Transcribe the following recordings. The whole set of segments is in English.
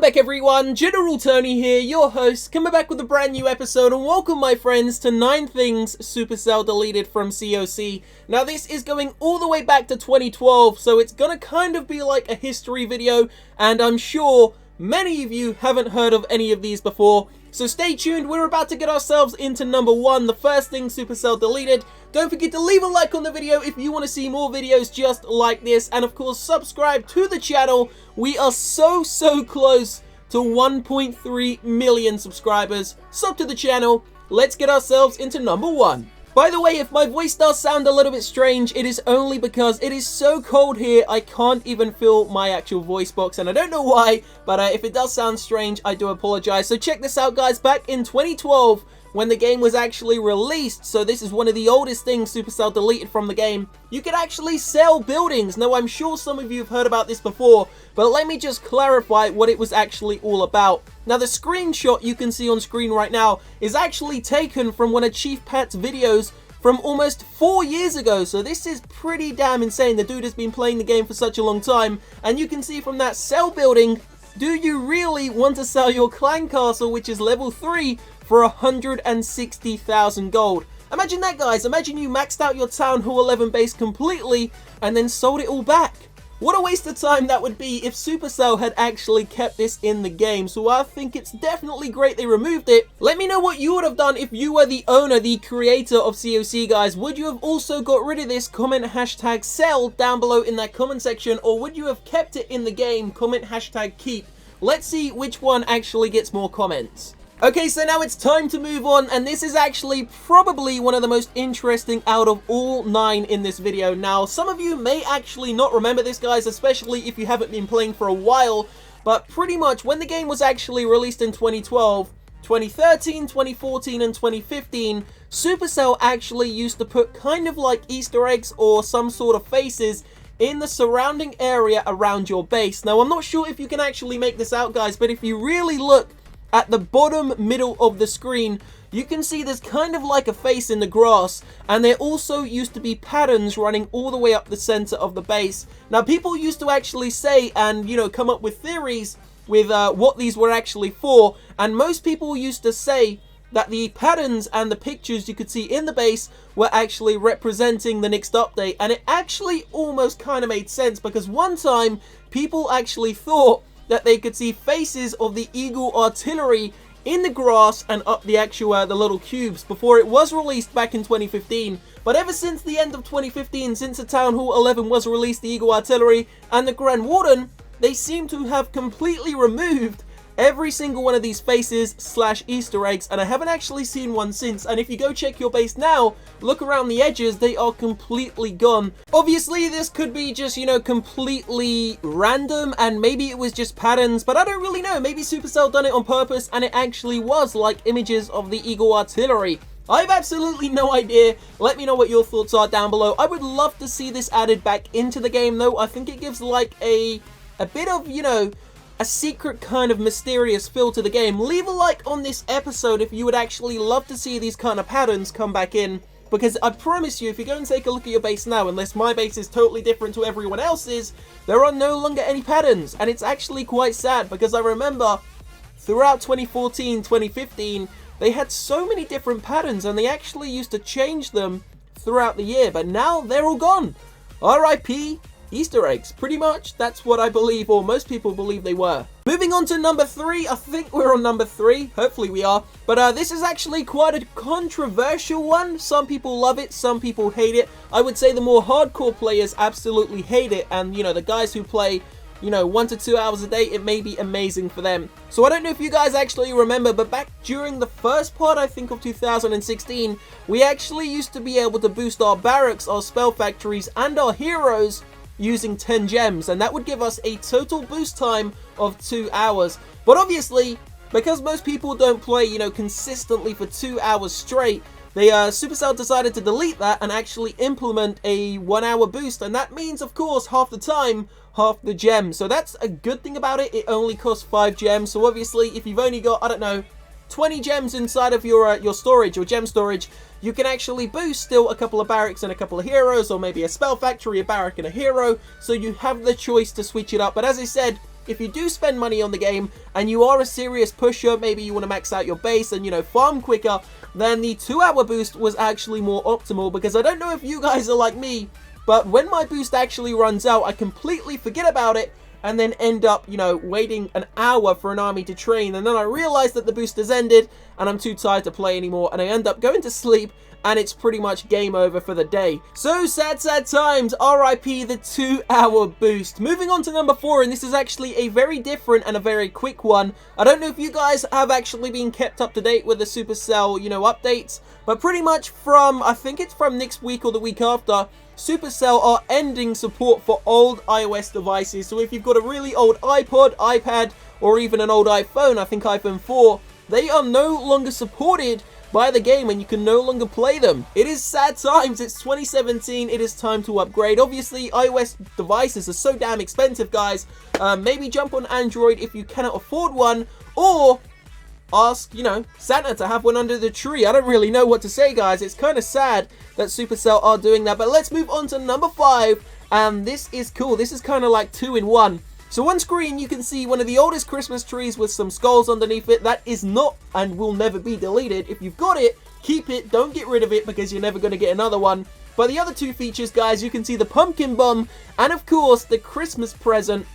back everyone, General Tony here, your host, coming back with a brand new episode, and welcome my friends to 9 things Supercell deleted from COC. Now this is going all the way back to 2012, so it's gonna kind of be like a history video, and I'm sure many of you haven't heard of any of these before. So stay tuned, we're about to get ourselves into number 1, the first thing Supercell deleted. Don't forget to leave a like on the video if you want to see more videos just like this, and of course subscribe to the channel. We are so close to 1.3 million subscribers. Sub to the channel, let's get ourselves into number 1. By the way, if my voice does sound a little bit strange, it is only because it is so cold here, I can't even feel my actual voice box, and I don't know why, but if it does sound strange, I do apologize. So check this out, guys. Back in 2012, when the game was actually released, so this is one of the oldest things Supercell deleted from the game, you could actually sell buildings. Now, I'm sure some of you have heard about this before, but let me just clarify what it was actually all about. Now, the screenshot you can see on screen right now is actually taken from one of Chief Pat's videos from almost 4 years ago, so this is pretty damn insane. The dude has been playing the game for such a long time, and you can see from that sell building, do you really want to sell your clan castle, which is level 3, for 160,000 gold? Imagine that, guys. Imagine you maxed out your Town Hall 11 base completely and then sold it all back. What a waste of time that would be if Supercell had actually kept this in the game. So I think it's definitely great they removed it. Let me know what you would have done if you were the owner, the creator of COC, guys. Would you have also got rid of this? Comment hashtag sell down below in that comment section, or would you have kept it in the game? Comment hashtag keep. Let's see which one actually gets more comments. Okay, so now it's time to move on, and this is actually probably one of the most interesting out of all 9 in this video. Now, some of you may actually not remember this, guys, especially if you haven't been playing for a while, but pretty much when the game was actually released in 2012, 2013, 2014, and 2015, Supercell actually used to put kind of like Easter eggs or some sort of faces in the surrounding area around your base. Now, I'm not sure if you can actually make this out, guys, but if you really look at the bottom middle of the screen, you can see there's kind of like a face in the grass, and there also used to be patterns running all the way up the center of the base. Now, people used to actually say and, you know, come up with theories with what these were actually for, and most people used to say that the patterns and the pictures you could see in the base were actually representing the next update, and it actually almost kind of made sense, because one time people actually thought that they could see faces of the Eagle artillery in the grass and up the actual the little cubes before it was released back in 2015. But ever since the end of 2015, since the Town Hall 11 was released, the Eagle artillery and the Grand Warden, they seem to have completely removed every single one of these faces slash Easter eggs, and I haven't actually seen one since. And if you go check your base now, look around the edges, they are completely gone. Obviously, this could be just, you know, completely random, and maybe it was just patterns, but I don't really know. Maybe Supercell done it on purpose, and it actually was like images of the Eagle artillery. I have absolutely no idea. Let me know what your thoughts are down below. I would love to see this added back into the game, though. I think it gives like a bit of, you know, a secret kind of mysterious feel to the game. Leave a like on this episode if you would actually love to see these kind of patterns come back in, because I promise you, if you go and take a look at your base now, unless my base is totally different to everyone else's, there are no longer any patterns, and it's actually quite sad, because I remember throughout 2014, 2015, they had so many different patterns, and they actually used to change them throughout the year, but now they're all gone. RIP Easter eggs, pretty much. That's what I believe, or most people believe they were. Moving on to number 3, I think we're on number 3, hopefully we are, but this is actually quite a controversial one. Some people love it, some people hate it. I would say the more hardcore players absolutely hate it, and, you know, the guys who play, you know, 1 to 2 hours a day, it may be amazing for them. So I don't know if you guys actually remember, but back during the first part, I think, of 2016, we actually used to be able to boost our barracks, our spell factories, and our heroes using 10 gems, and that would give us a total boost time of 2 hours. But obviously, because most people don't play, you know, consistently for 2 hours straight, Supercell decided to delete that and actually implement a 1 hour boost, and that means, of course, half the time, half the gems. So that's a good thing about it. It only costs 5 gems, so obviously if you've only got, I don't know, 20 gems inside of your storage, your gem storage, you can actually boost still a couple of barracks and a couple of heroes, or maybe a spell factory, a barrack and a hero, so you have the choice to switch it up. But as I said, if you do spend money on the game and you are a serious pusher, maybe you want to max out your base and, you know, farm quicker, then the 2-hour boost was actually more optimal, because I don't know if you guys are like me, but when my boost actually runs out, I completely forget about it and then end up, you know, waiting an hour for an army to train, and then I realize that the boost has ended and I'm too tired to play anymore, and I end up going to sleep, and it's pretty much game over for the day. So sad times, RIP the 2-hour boost. Moving on to number 4, and this is actually a very different and a very quick one. I don't know if you guys have actually been kept up to date with the Supercell, you know, updates, but pretty much from, I think it's from next week or the week after, Supercell are ending support for old iOS devices. So if you've got a really old iPod, iPad, or even an old iPhone, I think iPhone 4, they are no longer supported by the game and you can no longer play them. It is sad times. It's 2017. It is time to upgrade. Obviously, iOS devices are so damn expensive, guys. Maybe jump on Android if you cannot afford one, or ask, you know, Santa to have one under the tree. I don't really know what to say, guys. It's kind of sad that Supercell are doing that. But let's move on to number 5, and this is cool. This is kind of like 2 in 1. So on screen, you can see one of the oldest Christmas trees with some skulls underneath it. That is not and will never be deleted. If you've got it, keep it. Don't get rid of it, because you're never going to get another one. But the other 2 features, guys, you can see the pumpkin bomb and, of course, the Christmas present,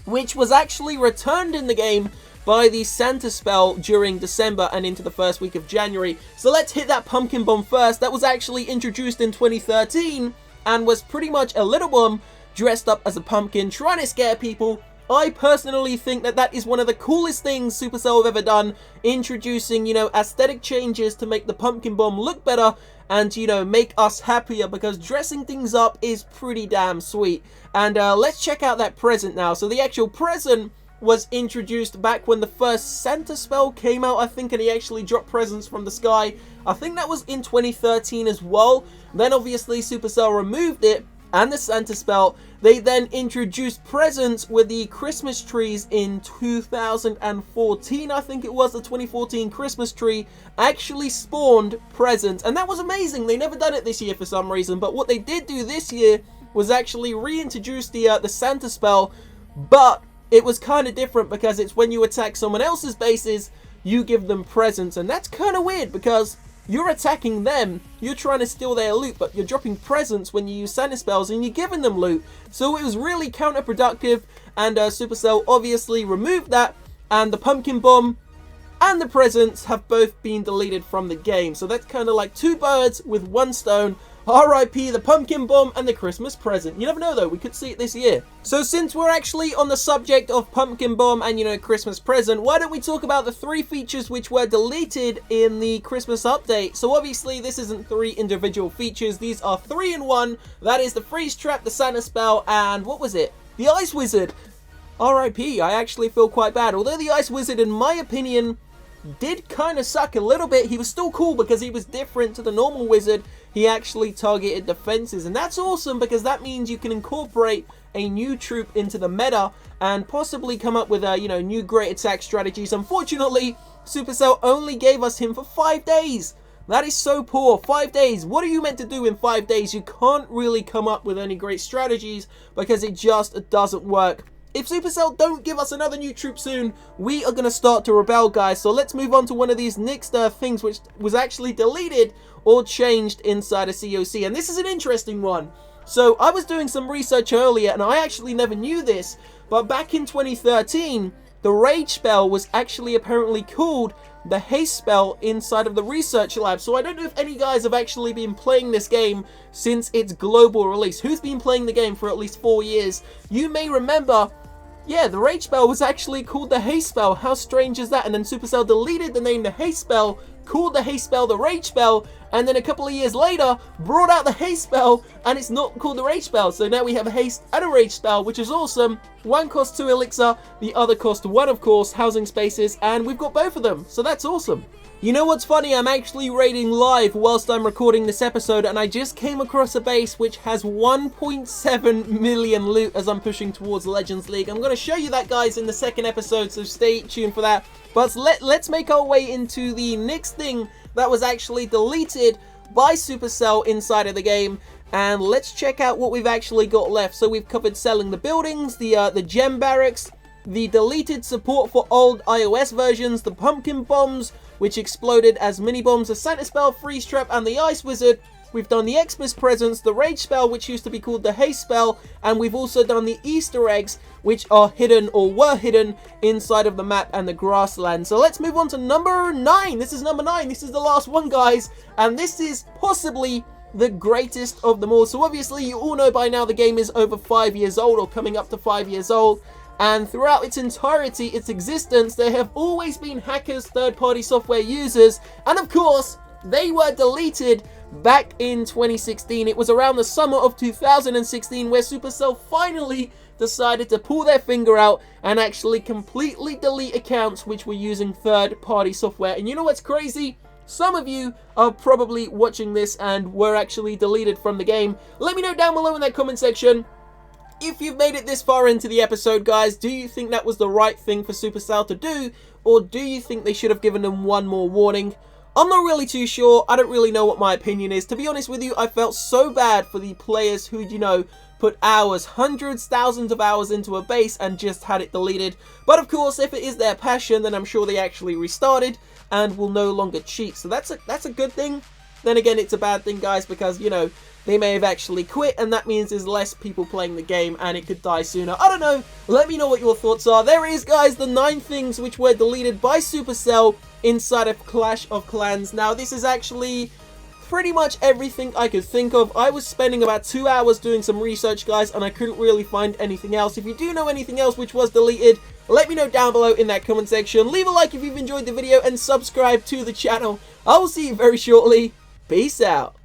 which was actually returned in the game by the Santa spell during December and into the first week of January. So let's hit that pumpkin bomb first. That was actually introduced in 2013 and was pretty much a little bomb dressed up as a pumpkin, trying to scare people. I personally think that that is one of the coolest things Supercell have ever done, introducing, you know, aesthetic changes to make the pumpkin bomb look better and, you know, make us happier, because dressing things up is pretty damn sweet. And let's check out that present now. So the actual present was introduced back when the first Santa spell came out, I think, and he actually dropped presents from the sky. I think that was in 2013 as well. Then obviously Supercell removed it and the Santa spell. They then introduced presents with the Christmas trees in 2014, I think it was. The 2014 Christmas tree actually spawned presents, and that was amazing. They never done it this year for some reason, but what they did do this year was actually reintroduce the Santa spell, but it was kind of different, because it's when you attack someone else's bases, you give them presents, and that's kind of weird, because you're attacking them, you're trying to steal their loot, but you're dropping presents when you use Santa spells and you're giving them loot. So it was really counterproductive, and Supercell obviously removed that, and the pumpkin bomb and the presents have both been deleted from the game. So that's kind of like 2 birds with 1 stone. RIP the pumpkin bomb and the Christmas present. You never know though, we could see it this year. So since we're actually on the subject of pumpkin bomb and, you know, Christmas present, why don't we talk about the 3 features which were deleted in the Christmas update. So obviously this isn't 3 individual features, these are 3 in 1. That is the freeze trap, the Santa spell, and what was it? The ice wizard. RIP, I actually feel quite bad. Although the ice wizard, in my opinion, did kind of suck a little bit, he was still cool because he was different to the normal wizard. He actually targeted defenses, and that's awesome, because that means you can incorporate a new troop into the meta and possibly come up with you know, new great attack strategies. Unfortunately, Supercell only gave us him for 5 days. That is so poor. 5 days. What are you meant to do in 5 days? You can't really come up with any great strategies, because it just doesn't work. If Supercell don't give us another new troop soon, we are going to start to rebel, guys. So let's move on to one of these next things which was actually deleted or changed inside of COC. And this is an interesting one. So I was doing some research earlier, and I actually never knew this, but back in 2013, the rage spell was actually apparently called the haste spell inside of the research lab. So I don't know if any guys have actually been playing this game since its global release. Who's been playing the game for at least 4 years? You may remember, yeah, the rage spell was actually called the haste spell. How strange is that? And then Supercell deleted the name the haste spell, called the haste spell the rage spell, and then a couple of years later brought out the haste spell, and it's not called the rage spell. So now we have a haste and a rage spell, which is awesome. One costs 2 elixir, the other costs 1, of course, housing spaces, and we've got both of them, so that's awesome. You know what's funny? I'm actually raiding live whilst I'm recording this episode, and I just came across a base which has 1.7 million loot as I'm pushing towards Legends League. I'm going to show you that, guys, in the second episode, so stay tuned for that. But let's make our way into the next thing that was actually deleted by Supercell inside of the game, and let's check out what we've actually got left. So we've covered selling the buildings, the gem barracks, the deleted support for old iOS versions, the pumpkin bombs, which exploded as mini bombs, the Santa spell, freeze trap, and the ice wizard. We've done the Xmas presents, the rage spell, which used to be called the haste spell, and we've also done the Easter eggs, which are hidden or were hidden inside of the map and the grassland. So let's move on to number 9. This is number 9. This is the last one, guys, and this is possibly the greatest of them all. So obviously you all know by now the game is over 5 years old, or coming up to 5 years old, and throughout its entirety, its existence, there have always been hackers, third-party software users, and of course they were deleted back in 2016. It was around the summer of 2016 where Supercell finally decided to pull their finger out and actually completely delete accounts which were using third-party software. And you know what's crazy? Some of you are probably watching this and were actually deleted from the game. Let me know down below in that comment section. If you've made it this far into the episode, guys, do you think that was the right thing for Supercell to do? Or do you think they should have given them one more warning? I'm not really too sure. I don't really know what my opinion is. To be honest with you, I felt so bad for the players who, you know, put hours, hundreds, thousands of hours into a base and just had it deleted. But of course, if it is their passion, then I'm sure they actually restarted and will no longer cheat. So that's a good thing. Then again, it's a bad thing, guys, because, you know, they may have actually quit, and that means there's less people playing the game and it could die sooner. I don't know. Let me know what your thoughts are. There it is, guys, the 9 things which were deleted by Supercell inside of Clash of Clans. Now, this is actually pretty much everything I could think of. I was spending about 2 hours doing some research, guys, and I couldn't really find anything else. If you do know anything else which was deleted, let me know down below in that comment section. Leave a like if you've enjoyed the video and subscribe to the channel. I will see you very shortly. Peace out.